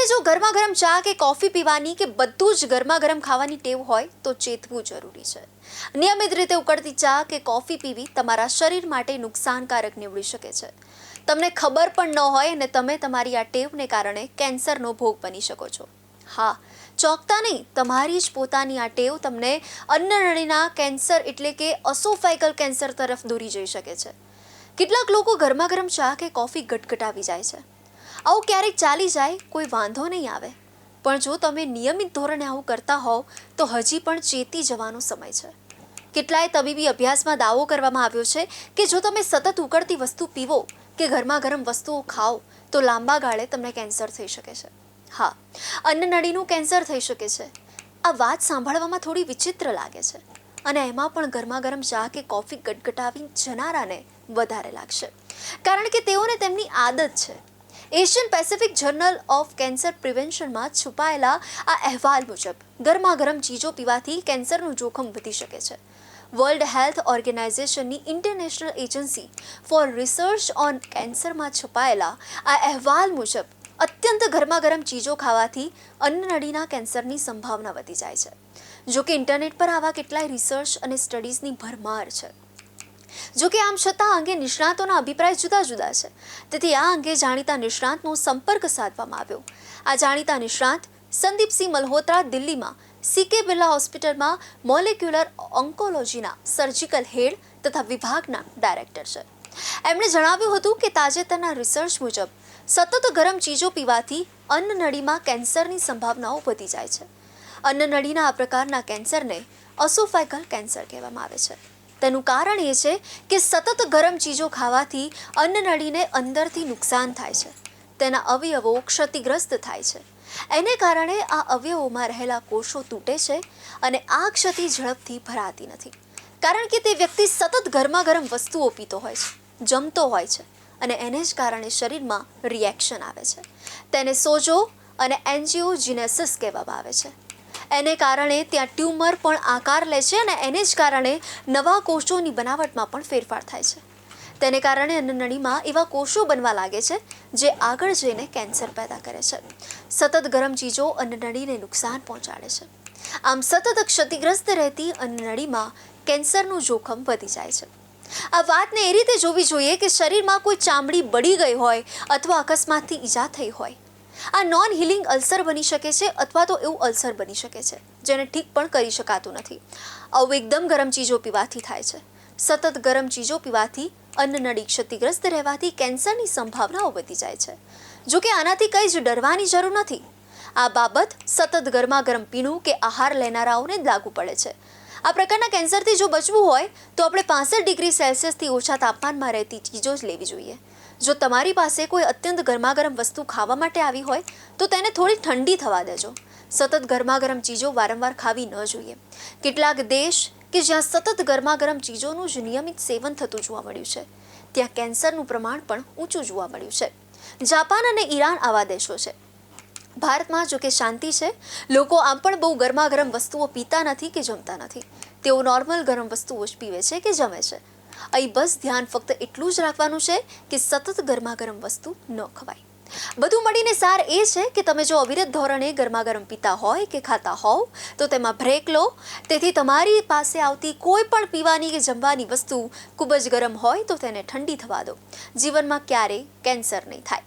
જો ગરમા ગરમ ચા કે કોફી પીવાની કે બધું જ ગરમા ગરમ ખાવાની ટેવ હોય તો ચેતવું જરૂરી છે. નિયમિત રીતે ઉકળતી ચા કે કોફી પીવી તમારા શરીર માટે નુકસાનકારક નીવડી શકે છે. તમને ખબર પણ ન હોય અને તમે તમારી આ ટેવને કારણે કેન્સરનો ભોગ બની શકો છો. હા, ચોંકતા નહીં, તમારી જ પોતાની આ ટેવ તમને અન્નનળીના કેન્સર એટલે કે અસોફેગલ કેન્સર તરફ દોરી જઈ શકે છે. કેટલાક લોકો ગરમા ગરમ ચા કે કોફી ગટગટાવી જાય છે. આવું ક્યારેક ચાલી જાય, કોઈ વાંધો નહીં આવે, પણ જો તમે નિયમિત ધોરણે આવું કરતા હોવ તો હજી પણ ચેતી જવાનો સમય છે. કેટલાય તબીબી અભ્યાસમાં દાવો કરવામાં આવ્યો છે કે જો તમે સતત ઉકળતી વસ્તુ પીવો કે ગરમા ગરમ વસ્તુઓ ખાઓ તો લાંબા ગાળે તમને કેન્સર થઈ શકે છે. હા, અન્નનળીનું કેન્સર થઈ શકે છે. આ વાત સાંભળવામાં થોડી વિચિત્ર લાગે છે અને એમાં પણ ગરમા ગરમ ચા કે કોફી ગટગટાવી જનારાને વધારે લાગશે, કારણ કે તેઓને તેમની આદત છે. Asian Pacific journal of cancer પ્રિવેન્શનમાં છુપાયેલા આ અહેવાલ મુજબ ગરમા ગરમ ચીજો પીવાથી કેન્સરનું જોખમ વધી શકે છે. વર્લ્ડ હેલ્થ ઓર્ગેનાઇઝેશનની international agency for research on કેન્સરમાં છુપાયેલા આ અહેવાલ મુજબ અત્યંત ગરમા ગરમ ચીજો ખાવાથી અન્નનળીના કેન્સરની સંભાવના વધી જાય છે. જોકે ઇન્ટરનેટ પર આવા કેટલાય રિસર્ચ અને સ્ટડીઝની ભરમાર છે. જોકે આમ છતાં અંગે નિષ્ણાતોના અભિપ્રાય જુદા જુદા છે. તેથી આ અંગે જાણીતા નિષ્ણાતનો સંપર્ક સાધવામાં આવ્યો. આ જાણીતા નિષ્ણાત સંદીપસિંહ મલ્હોત્રા દિલ્હીમાં CK બિરલા હોસ્પિટલમાં મોલેક્યુલર ઓન્કોલોજીના સર્જિકલ હેડ તથા વિભાગના ડાયરેક્ટર છે. એમણે જણાવ્યું હતું કે તાજેતરના રિસર્ચ મુજબ સતત ગરમ ચીજો પીવાથી અન્નનળીમાં કેન્સરની સંભાવનાઓ વધી જાય છે. અન્નનળીના આ પ્રકારના કેન્સરને અસોફેગલ કેન્સર કહેવામાં આવે છે. તેનું કારણ એ છે કે સતત ગરમ ચીજો ખાવાથી અન્નનળીને અંદરથી નુકસાન થાય છે. તેના અવયવો ક્ષતિગ્રસ્ત થાય છે. એને કારણે આ અવયવોમાં રહેલા કોષો તૂટે છે અને આ ક્ષતિ ઝડપથી ભરાતી નથી, કારણ કે તે વ્યક્તિ સતત ગરમા ગરમ વસ્તુઓ પીતો હોય છે, જમતો હોય છે અને એને જ કારણે શરીરમાં રિએક્શન આવે છે. તેને સોજો અને એન્જિયોજિનેસિસ કહેવામાં આવે છે. એને કારણે ત્યાં ટ્યુમર પણ આકાર લે છે અને એને જ કારણે નવા કોષોની બનાવટમાં પણ ફેરફાર થાય છે. તેને કારણે અન્નનળીમાં એવા કોષો બનવા લાગે છે જે આગળ જઈને કેન્સર પેદા કરે છે. સતત ગરમ ચીજો અન્નનળીને નુકસાન પહોંચાડે છે. આમ સતત ક્ષતિગ્રસ્ત રહેતી અન્નનળીમાં કેન્સરનું જોખમ વધી જાય છે. આ વાતને એ રીતે જોવી જોઈએ કે શરીરમાં કોઈ ચામડી બળી ગઈ હોય અથવા અકસ્માતથી ઈજા થઈ હોય. આ નોન હિલિંગ અલ્સર બની શકે છે અથવા તો એવું અલ્સર બની શકે છે જેને ઠીક પણ કરી શકાતું નથી. આવું એકદમ ગરમ ચીજો પીવાથી થાય છે. સતત ગરમ ચીજો પીવાથી અન્નનળી ક્ષતિગ્રસ્ત રહેવાથી કેન્સરની સંભાવનાઓ વધી જાય છે. જોકે આનાથી કંઈ જ ડરવાની જરૂર નથી. આ બાબત સતત ગરમા ગરમ પીણું કે આહાર લેનારાઓને જ લાગુ પડે છે. આ પ્રકારના કેન્સરથી જો બચવું હોય તો આપણે 65 ડિગ્રી સેલ્સિયસથી ઓછા તાપમાનમાં રહેતી ચીજો જ લેવી જોઈએ. જો તમારી પાસે કોઈ અત્યંત ગરમા ગરમ વસ્તુ ખાવા માટે આવી હોય તો તેને થોડી ઠંડી થવા દેજો. સતત ગરમા ગરમ ચીજો વારંવાર ખાવી ન જોઈએ. કેટલાક દેશ કે જ્યાં સતત ગરમા ગરમ ચીજોનું જ નિયમિત સેવન થતું જોવા મળ્યું છે, ત્યાં કેન્સરનું પ્રમાણ પણ ઊંચું જોવા મળ્યું છે. જાપાન અને ઈરાન આવા દેશો છે. ભારતમાં જો કે શાંતિ છે. લોકો આમ પણ બહુ ગરમા ગરમ વસ્તુઓ પીતા નથી કે જમતા નથી. તેઓ નોર્મલ ગરમ વસ્તુઓ જ પીવે છે કે જમે છે. અહીં બસ ધ્યાન ફક્ત એટલું જ રાખવાનું છે કે સતત ગરમા ગરમ વસ્તુ ન ખવાય. બધું મળીને સાર એ છે કે તમે જો અવિરત ધોરણે ગરમા ગરમ પીતા હોય કે ખાતા હોવ તો તેમાં બ્રેક લો. તેથી તમારી પાસે આવતી કોઈ પણ પીવાની કે જમવાની વસ્તુ ખૂબ જ ગરમ હોય તો તેને ઠંડી થવા દો. જીવનમાં ક્યારેય કેન્સર નહીં થાય.